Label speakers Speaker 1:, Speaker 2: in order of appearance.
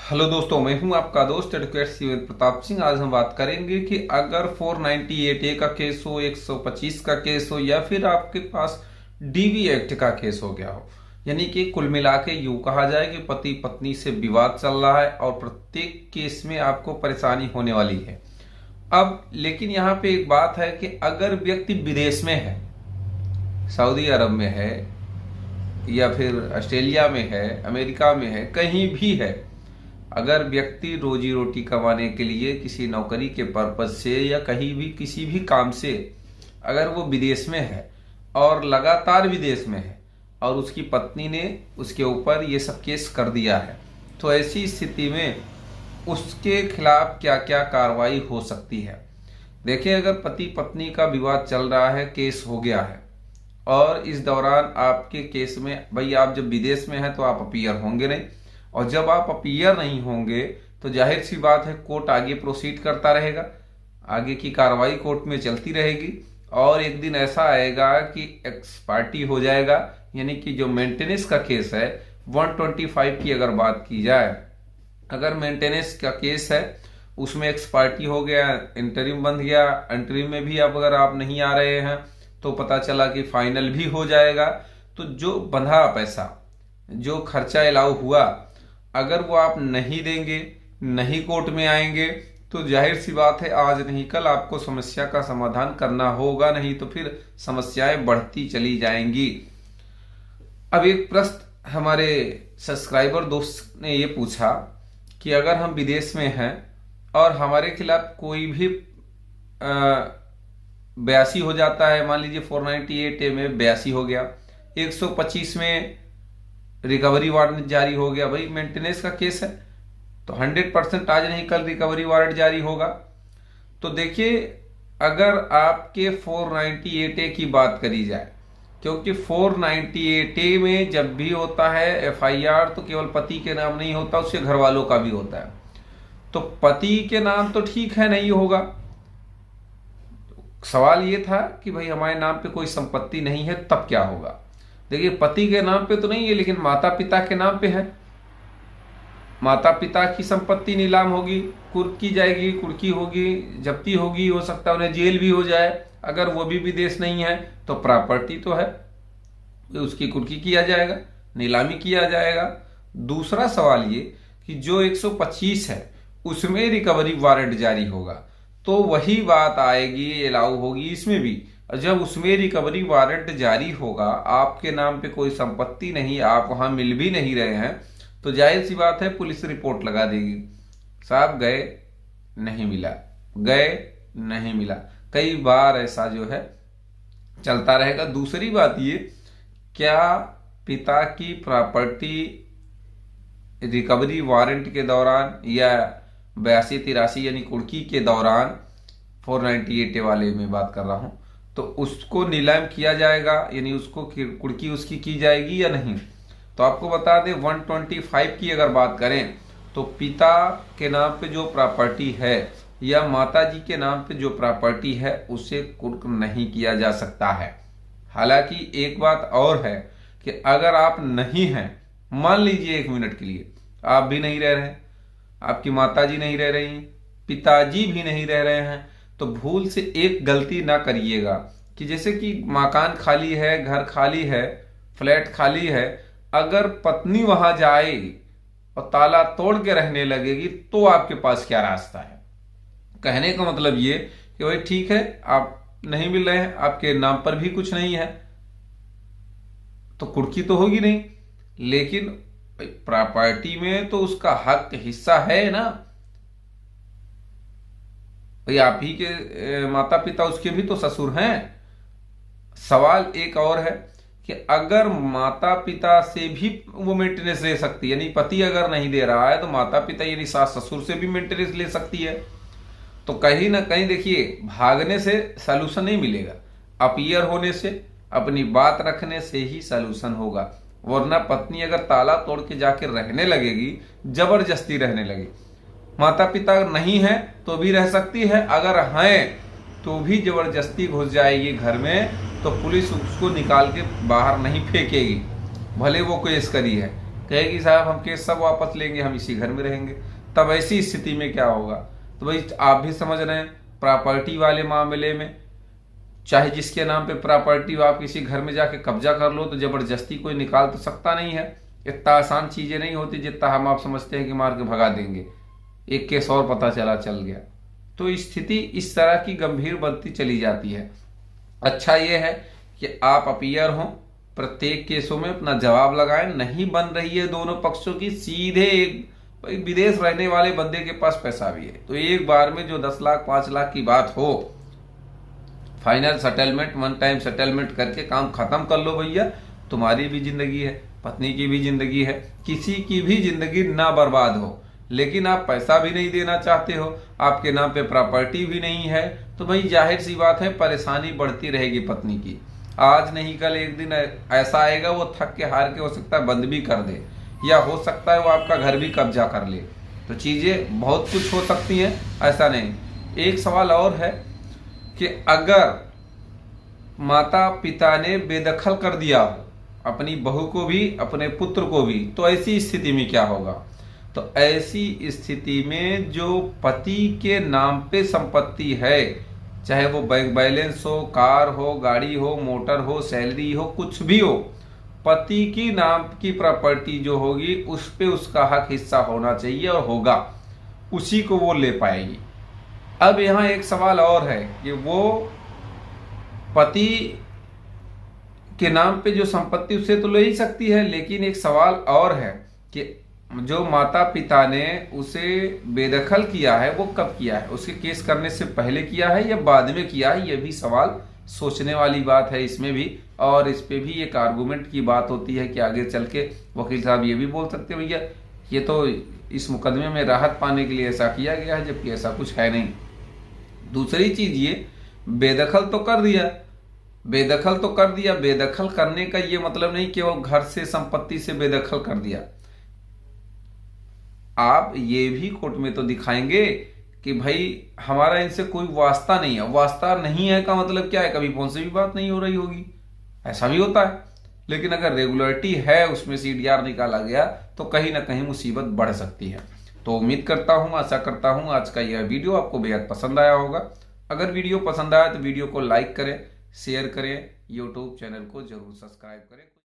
Speaker 1: Hello दोस्तों, मैं हूं आपका दोस्त एडवोकेट शिवेंद्र प्रताप सिंह। आज हम बात करेंगे कि अगर 498A का केस हो, 125 का केस हो या फिर आपके पास डीवी एक्ट का केस हो गया हो, यानी कि कुल मिला के यूं कहा जाए कि पति पत्नी से विवाद चल रहा है और प्रत्येक केस में आपको परेशानी होने वाली है। अब लेकिन यहाँ पे एक बात है कि अगर व्यक्ति विदेश में है, सऊदी अरब में है या फिर ऑस्ट्रेलिया में है, अमेरिका में है, कहीं भी है, अगर व्यक्ति रोजी रोटी कमाने के लिए किसी नौकरी के पर्पज से या कहीं भी किसी भी काम से अगर वो विदेश में है और लगातार विदेश में है और उसकी पत्नी ने उसके ऊपर ये सब केस कर दिया है, तो ऐसी स्थिति में उसके खिलाफ क्या क्या कार्रवाई हो सकती है। देखिए, अगर पति पत्नी का विवाद चल रहा है, केस हो गया है और इस दौरान आपके केस में भाई आप जब विदेश में हैं तो आप अपीयर होंगे नहीं, और जब आप अपीयर नहीं होंगे तो जाहिर सी बात है कोर्ट आगे प्रोसीड करता रहेगा, आगे की कार्रवाई कोर्ट में चलती रहेगी और एक दिन ऐसा आएगा कि एक्स पार्टी हो जाएगा। यानी कि जो मेंटेनेंस का केस है 125 की अगर बात की जाए, अगर मेंटेनेंस का केस है उसमें एक्स पार्टी हो गया, इंटरिम बंध गया, इंटरिम में भी अब अगर आप नहीं आ रहे हैं तो पता चला कि फाइनल भी हो जाएगा, तो जो बंधा पैसा, जो खर्चा अलाउ हुआ, अगर वो आप नहीं देंगे, नहीं कोर्ट में आएंगे, तो जाहिर सी बात है आज नहीं कल आपको समस्या का समाधान करना होगा, नहीं तो फिर समस्याएं बढ़ती चली जाएंगी। अब एक प्रश्न हमारे सब्सक्राइबर दोस्त ने ये पूछा कि अगर हम विदेश में हैं और हमारे खिलाफ कोई भी बयासी हो जाता है, मान लीजिए 498A में बयासी हो गया, 125 में रिकवरी वारंट जारी हो गया, भाई मेंटेनेंस का केस है तो 100% आज नहीं कल रिकवरी वारंट जारी होगा। तो देखिए, अगर आपके 498A की बात करी जाए, क्योंकि 498A में जब भी होता है FIR तो केवल पति के नाम नहीं होता, उसके घर वालों का भी होता है। तो पति के नाम तो ठीक है नहीं होगा, सवाल ये था कि भाई हमारे नाम पे कोई संपत्ति नहीं है तब क्या होगा। देखिए, पति के नाम पे तो नहीं है लेकिन माता पिता के नाम पे है, माता पिता की संपत्ति नीलाम होगी, कुर्की जाएगी, कुर्की होगी, जब्ती होगी, हो सकता है उन्हें जेल भी हो जाए। अगर वो भी विदेश नहीं है तो प्रॉपर्टी तो है, उसकी कुर्की किया जाएगा, नीलामी किया जाएगा। दूसरा सवाल ये कि जो 125 है उसमें रिकवरी वारंट जारी होगा, तो वही बात आएगी, अलाउ होगी इसमें भी। जब उसमें रिकवरी वारंट जारी होगा, आपके नाम पे कोई संपत्ति नहीं, आप वहां मिल भी नहीं रहे हैं, तो जाहिर सी बात है पुलिस रिपोर्ट लगा देगी, साहब गए नहीं मिला, गए नहीं मिला। कई बार ऐसा जो है चलता रहेगा। दूसरी बात ये, क्या पिता की प्रॉपर्टी रिकवरी वारंट के दौरान या 82-83 यानी कुर्की के दौरान, 498A वाले में बात कर रहा हूं, तो उसको नीलाम किया जाएगा, यानी उसको कुर्की उसकी की जाएगी या नहीं। तो आपको बता दें 125 की अगर बात करें तो पिता के नाम पे जो प्रॉपर्टी है या माता जी के नाम पे जो प्रॉपर्टी है उसे कुर्क नहीं किया जा सकता है। हालांकि एक बात और है कि अगर आप नहीं हैं, मान लीजिए 1 मिनट के लिए आप भी नहीं रह रहे, आपकी माता जी नहीं रह रही, पिताजी भी नहीं रह रहे हैं, तो भूल से एक गलती ना करिएगा कि जैसे कि मकान खाली है, घर खाली है, फ्लैट खाली है, अगर पत्नी वहां जाएगी और ताला तोड़ के रहने लगेगी तो आपके पास क्या रास्ता है। कहने का मतलब ये कि भाई ठीक है, आप नहीं मिल रहे हैं, आपके नाम पर भी कुछ नहीं है तो कुर्की तो होगी नहीं, लेकिन प्रॉपर्टी में तो उसका हक हिस्सा है ना भाई, आप ही के माता पिता, उसके भी तो ससुर हैं। सवाल एक और है कि अगर माता पिता से भी वो मेंटेनेंस ले सकती है, यानी पति अगर नहीं दे रहा है तो माता पिता यानी सास ससुर से भी मेंटेनेंस ले सकती है। तो कहीं ना कहीं देखिए, भागने से सलूशन नहीं मिलेगा, अपीयर होने से, अपनी बात रखने से ही सलूशन होगा। वरना पत्नी अगर ताला तोड़ के जाके रहने लगेगी, जबरदस्ती रहने लगी, माता पिता नहीं है तो भी रह सकती है, अगर हैं तो भी जबरदस्ती घुस जाएगी घर में, तो पुलिस उसको निकाल के बाहर नहीं फेंकेगी, भले वो केस करी है। कहेगी साहब हम केस सब वापस लेंगे, हम इसी घर में रहेंगे। तब ऐसी स्थिति में क्या होगा? तो भाई आप भी समझ रहे हैं, प्रॉपर्टी वाले मामले में चाहे जिसके नाम पे प्रॉपर्टी हो, आप किसी घर में जाके कब्जा कर लो तो जबरदस्ती कोई निकाल तो सकता नहीं है। इतना आसान चीजें नहीं होती जितना हम आप समझते हैं कि मार के भगा देंगे, एक केस और पता चल गया। तो स्थिति इस तरह की गंभीर बनती चली जाती है। अच्छा ये है कि आप अपीयर हों, प्रत्येक केसों में अपना जवाब लगाएं। नहीं बन रही है दोनों पक्षों की, सीधे एक विदेश रहने वाले बंदे के पास पैसा भी है तो एक बार में जो 10 लाख 5 लाख की बात हो, final settlement, one time settlement करके काम खत्म कर लो भैया। तुम्हारी भी जिंदगी है, पत्नी की भी जिंदगी है, किसी की भी जिंदगी ना बर्बाद हो। लेकिन आप पैसा भी नहीं देना चाहते हो, आपके नाम पे प्रॉपर्टी भी नहीं है, तो भाई जाहिर सी बात है परेशानी बढ़ती रहेगी पत्नी की। आज नहीं कल एक दिन ऐसा आएगा वो थक के हार के हो सकता है बंद भी कर दे, या हो सकता है वो आपका घर भी कब्जा कर ले। तो चीजें बहुत कुछ हो सकती हैं, ऐसा नहीं। एक सवाल और है कि अगर माता पिता ने बेदखल कर दिया हो अपनी बहू को भी अपने पुत्र को भी, तो ऐसी स्थिति में क्या होगा? तो ऐसी स्थिति में जो पति के नाम पे संपत्ति है, चाहे वो बैंक बैलेंस हो, कार हो, गाड़ी हो, मोटर हो, सैलरी हो, कुछ भी हो, पति की नाम की प्रॉपर्टी जो होगी उस पे उसका हक हिस्सा होना चाहिए और होगा, उसी को वो ले पाएगी। अब यहाँ एक सवाल और है कि वो पति के नाम पे जो संपत्ति उसे तो ले ही सकती है, लेकिन एक सवाल और है कि जो माता पिता ने उसे बेदखल किया है वो कब किया है? उसके केस करने से पहले किया है या बाद में किया है? ये भी सवाल सोचने वाली बात है इसमें भी। और इस पे भी एक आर्गूमेंट की बात होती है कि आगे चल के वकील साहब ये भी बोल सकते हैं भैया ये तो इस मुकदमे में राहत पाने के लिए ऐसा किया गया है, जबकि ऐसा कुछ है नहीं। दूसरी चीज ये, बेदखल तो कर दिया, बेदखल करने का ये मतलब नहीं कि वो घर से संपत्ति से बेदखल कर दिया। आप ये भी कोर्ट में तो दिखाएंगे कि भाई हमारा इनसे कोई वास्ता नहीं है। वास्ता नहीं है का मतलब क्या है? कभी फोन से भी बात नहीं हो रही होगी, ऐसा भी होता है। लेकिन अगर रेगुलरिटी है, उसमें CDR निकाला गया, तो कहीं ना कहीं मुसीबत बढ़ सकती है। तो उम्मीद करता हूं, आशा करता हूं आज का यह वीडियो आपको बेहद पसंद आया होगा। अगर वीडियो पसंद आया तो वीडियो को लाइक करें, शेयर करें, यूट्यूब चैनल को जरूर सब्सक्राइब करें।